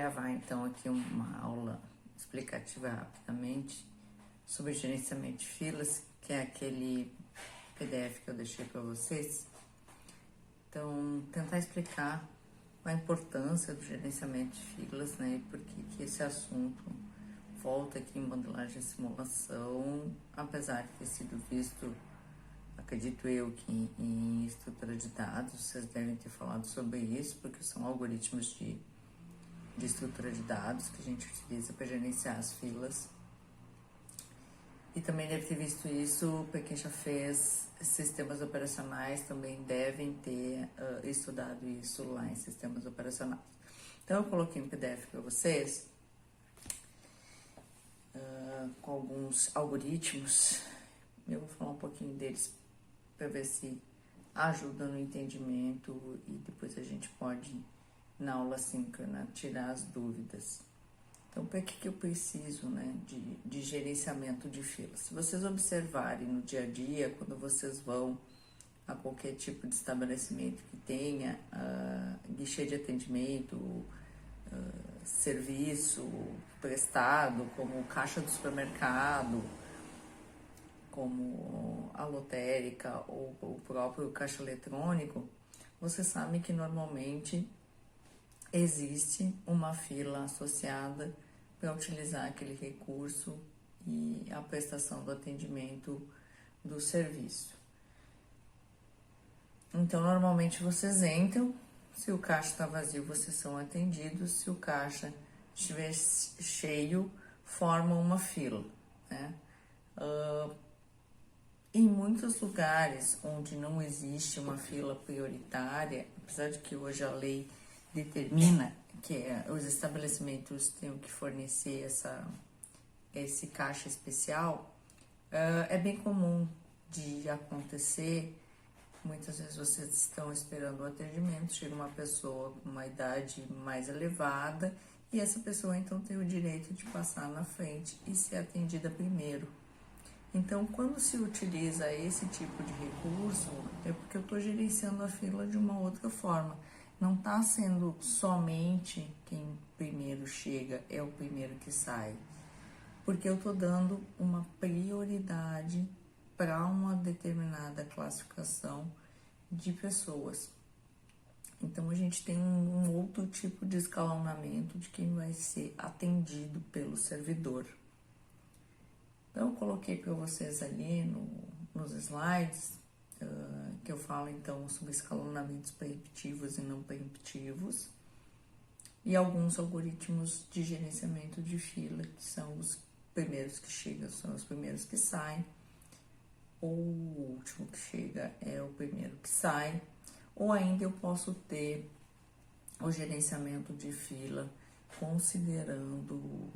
gravar então aqui uma aula explicativa rapidamente sobre gerenciamento de filas, que é aquele PDF que eu deixei para vocês. Então, tentar explicar a importância do gerenciamento de filas, né, e por que esse assunto volta aqui em modelagem e simulação, apesar de ter sido visto, acredito eu, que em estrutura de dados, vocês devem ter falado sobre isso, porque são algoritmos de estrutura de dados que a gente utiliza para gerenciar as filas. E também deve ter visto isso para quem já fez sistemas operacionais, também devem ter estudado isso lá em sistemas operacionais. Então eu coloquei um PDF para vocês com alguns algoritmos. Eu vou falar um pouquinho deles para ver se ajuda no entendimento e depois a gente pode, na aula síncrona, tirar as dúvidas. Então, para que eu preciso, né, de gerenciamento de filas? Se vocês observarem no dia a dia, quando vocês vão a qualquer tipo de estabelecimento que tenha guichê de atendimento, serviço prestado, como caixa do supermercado, como a lotérica ou o próprio caixa eletrônico, vocês sabem que normalmente existe uma fila associada para utilizar aquele recurso e a prestação do atendimento do serviço. Então, normalmente vocês entram, se o caixa está vazio, vocês são atendidos, se o caixa estiver cheio, formam uma fila, né? Em muitos lugares onde não existe uma fila prioritária, apesar de que hoje a lei determina que os estabelecimentos tenham que fornecer esse caixa especial, é bem comum de acontecer. Muitas vezes vocês estão esperando o atendimento, chega uma pessoa com uma idade mais elevada e essa pessoa então tem o direito de passar na frente e ser atendida primeiro. Então, quando se utiliza esse tipo de recurso, é porque eu estou gerenciando a fila de uma outra forma. Não está sendo somente quem primeiro chega é o primeiro que sai, porque eu estou dando uma prioridade para uma determinada classificação de pessoas. Então, a gente tem um outro tipo de escalonamento de quem vai ser atendido pelo servidor. Então, eu coloquei para vocês ali nos slides, que eu falo então sobre escalonamentos preemptivos e não preemptivos, e alguns algoritmos de gerenciamento de fila, que são os primeiros que chegam, são os primeiros que saem, ou o último que chega é o primeiro que sai, ou ainda eu posso ter o gerenciamento de fila considerando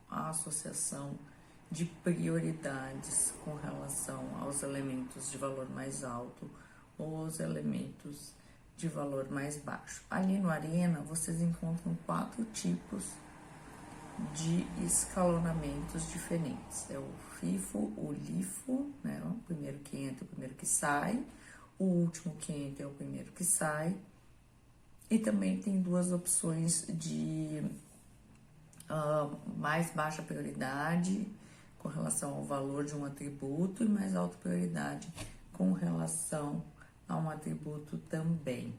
a associação de prioridades com relação aos elementos de valor mais alto ou os elementos de valor mais baixo. Ali no Arena, vocês encontram 4 tipos de escalonamentos diferentes. É o FIFO, o LIFO, né? O primeiro que entra, o primeiro que sai. O último que entra é o primeiro que sai. E também tem 2 opções de mais baixa prioridade com relação ao valor de um atributo e mais alta prioridade com relação a um atributo também.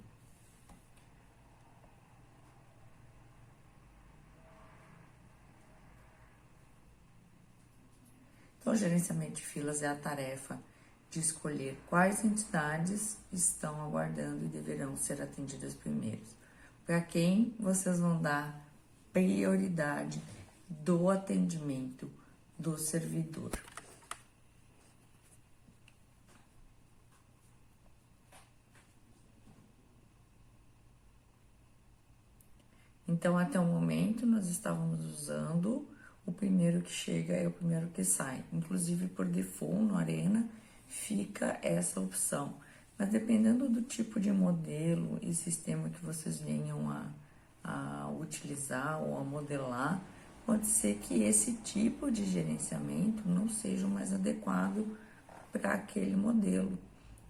Então, o gerenciamento de filas é a tarefa de escolher quais entidades estão aguardando e deverão ser atendidas primeiro. Para quem vocês vão dar prioridade do atendimento do servidor. Então, até o momento, nós estávamos usando o primeiro que chega é o primeiro que sai. Inclusive, por default, no Arena, fica essa opção. Mas dependendo do tipo de modelo e sistema que vocês venham a utilizar ou a modelar, pode ser que esse tipo de gerenciamento não seja o mais adequado para aquele modelo.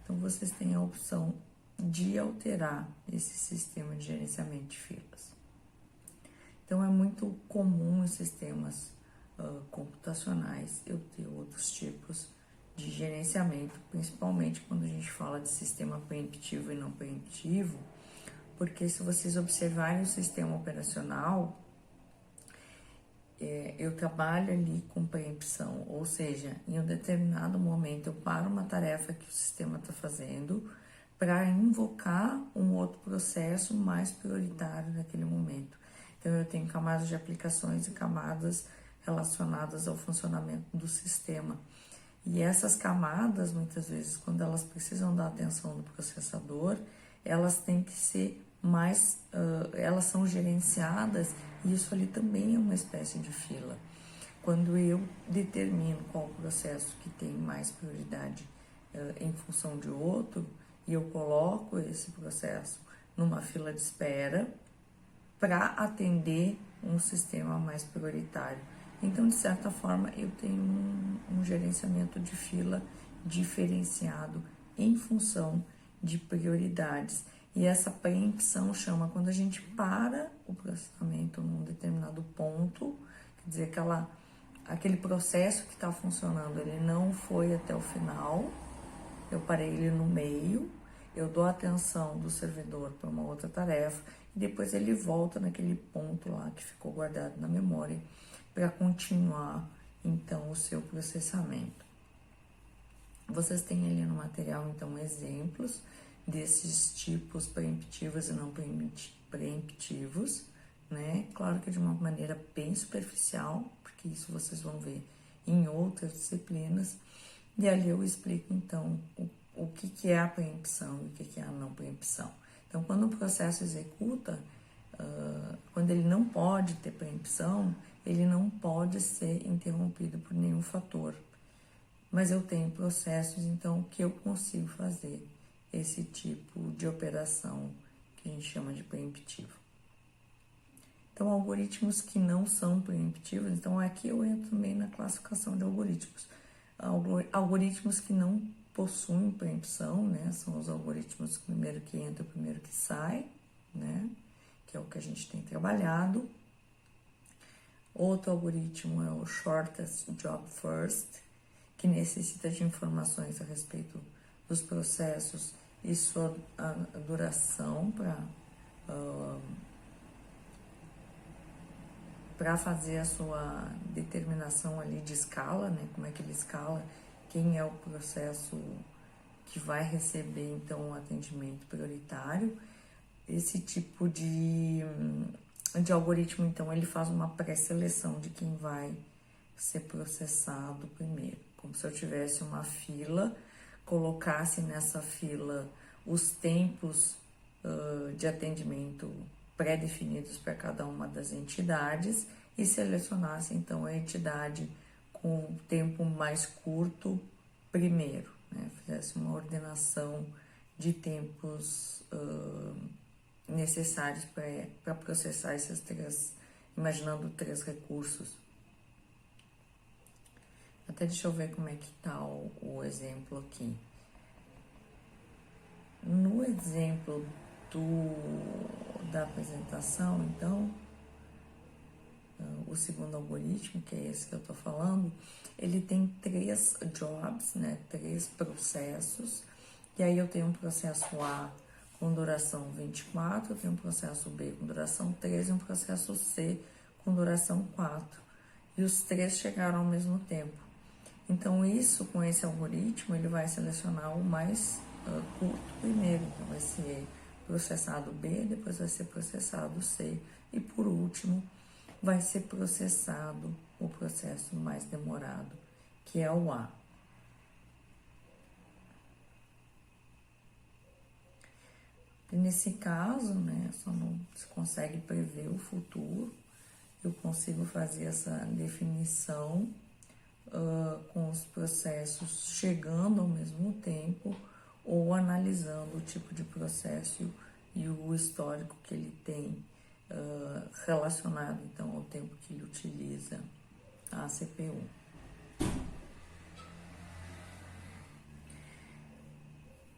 Então, vocês têm a opção de alterar esse sistema de gerenciamento de filas. muito comum em sistemas computacionais eu ter outros tipos de gerenciamento, principalmente quando a gente fala de sistema preemptivo e não preemptivo, porque se vocês observarem o sistema operacional, eu trabalho ali com preempção, ou seja, em um determinado momento eu paro uma tarefa que o sistema está fazendo para invocar um outro processo mais prioritário naquele momento. Então, eu tenho camadas de aplicações e camadas relacionadas ao funcionamento do sistema. E essas camadas, muitas vezes, quando elas precisam da atenção do processador, elas têm que ser mais, elas são gerenciadas, e isso ali também é uma espécie de fila. Quando eu determino qual processo que tem mais prioridade em função de outro, e eu coloco esse processo numa fila de espera para atender um sistema mais prioritário. Então, de certa forma, eu tenho um gerenciamento de fila diferenciado em função de prioridades. E essa preempção chama quando a gente para o processamento num determinado ponto, quer dizer, aquele processo que está funcionando, ele não foi até o final, eu parei ele no meio, eu dou atenção do servidor para uma outra tarefa e depois ele volta naquele ponto lá que ficou guardado na memória para continuar, então, o seu processamento. Vocês têm ali no material, então, exemplos desses tipos preemptivos e não preemptivos, né? Claro que de uma maneira bem superficial, porque isso vocês vão ver em outras disciplinas. E ali eu explico, então, o que é a preempção e o que é a não preempção. Então, quando o processo executa, quando ele não pode ter preempção, ele não pode ser interrompido por nenhum fator. Mas eu tenho processos, então, que eu consigo fazer esse tipo de operação que a gente chama de preemptivo. Então, algoritmos que não são preemptivos, então aqui eu entro também na classificação de algoritmos. Algoritmos que não possuem preempção, né, são os algoritmos primeiro que entra, primeiro que sai, né, que é o que a gente tem trabalhado. Outro algoritmo é o Shortest Job First, que necessita de informações a respeito dos processos e sua duração para fazer a sua determinação ali de escala, né? Como é que ele escala, quem é o processo que vai receber, então, o atendimento prioritário. Esse tipo de algoritmo, então, ele faz uma pré-seleção de quem vai ser processado primeiro. Como se eu tivesse uma fila, colocasse nessa fila os tempos de atendimento pré-definidos para cada uma das entidades e selecionasse, então, a entidade com o tempo mais curto primeiro, né? Fizesse uma ordenação de tempos necessários para processar esses três, imaginando 3 recursos. Até deixa eu ver como é que tá o exemplo aqui. No exemplo da apresentação, então, o segundo algoritmo, que é esse que eu tô falando, ele tem 3 jobs, né, 3 processos, e aí eu tenho um processo A com duração 24, eu tenho um processo B com duração 13 e um processo C com duração 4. E os 3 chegaram ao mesmo tempo. Então, isso, com esse algoritmo, ele vai selecionar o mais curto primeiro. Então, vai ser processado B, depois vai ser processado C. E, por último, vai ser processado o processo mais demorado, que é o A. E nesse caso, né, só não se consegue prever o futuro, eu consigo fazer essa definição com os processos chegando ao mesmo tempo ou analisando o tipo de processo e o histórico que ele tem relacionado, então, ao tempo que ele utiliza a CPU.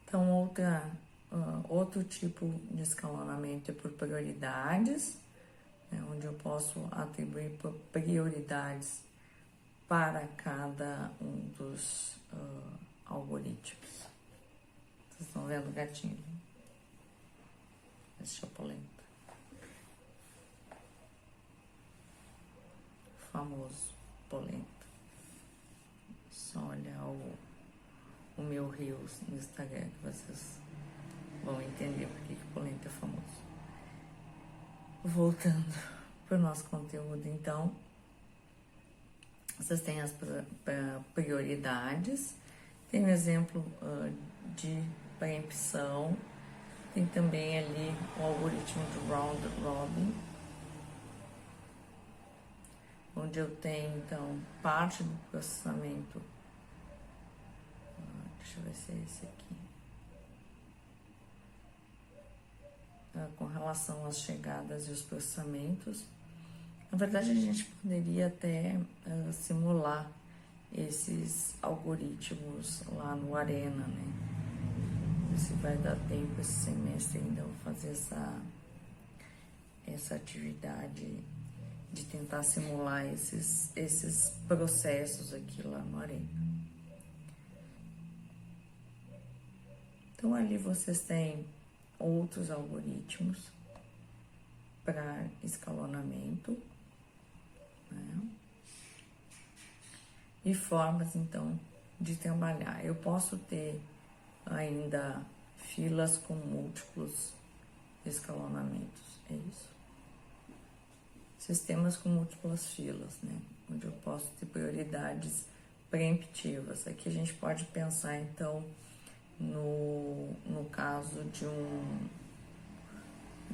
Então, outro tipo de escalonamento é por prioridades, né, onde eu posso atribuir prioridades para cada um dos algoritmos. Vocês estão vendo o gatinho? Esse chapulento. Famoso polenta. Só olhar o meu Reels no Instagram que vocês vão entender porque que polenta é famoso. Voltando para o nosso conteúdo, então, vocês têm as prioridades, tem um exemplo de preempção, tem também ali o algoritmo de Round Robin, onde eu tenho, então, parte do processamento, deixa eu ver se é esse aqui, com relação às chegadas e os processamentos. Na verdade, a gente poderia até simular esses algoritmos lá no Arena, né? Se vai dar tempo esse semestre ainda, eu vou fazer essa atividade de tentar simular esses processos aqui lá no Arena. Então, ali vocês têm outros algoritmos para escalonamento, né? E formas, então, de trabalhar. Eu posso ter ainda filas com múltiplos escalonamentos, é isso. Sistemas com múltiplas filas, né? Onde eu posso ter prioridades preemptivas. Aqui a gente pode pensar, então, no caso de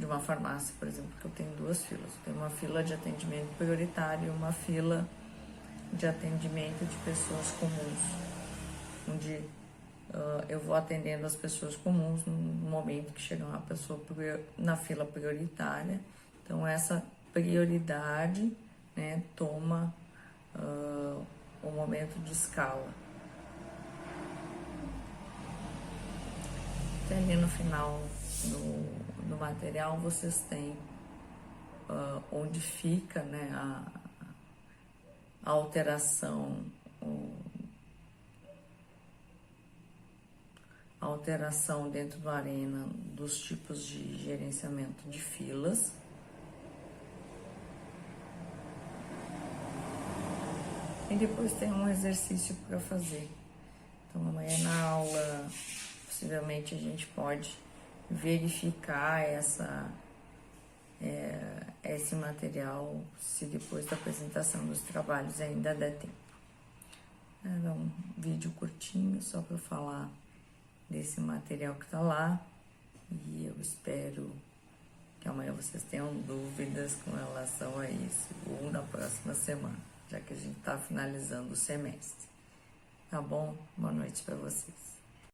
uma farmácia, por exemplo, que eu tenho duas filas. Eu tenho uma fila de atendimento prioritário e uma fila de atendimento de pessoas comuns, onde eu vou atendendo as pessoas comuns no momento que chega uma pessoa na fila prioritária. Então, essa prioridade, né, toma o momento de escala. Até ali no final do material vocês têm onde fica, né, a alteração, a alteração dentro do Arena dos tipos de gerenciamento de filas. E depois tem um exercício para fazer. Então, amanhã na aula, possivelmente a gente pode verificar esse material, se depois da apresentação dos trabalhos ainda der tempo. Era um vídeo curtinho, só para falar desse material que está lá. E eu espero que amanhã vocês tenham dúvidas com relação a isso, ou na próxima semana, já que a gente está finalizando o semestre. Tá bom? Boa noite para vocês.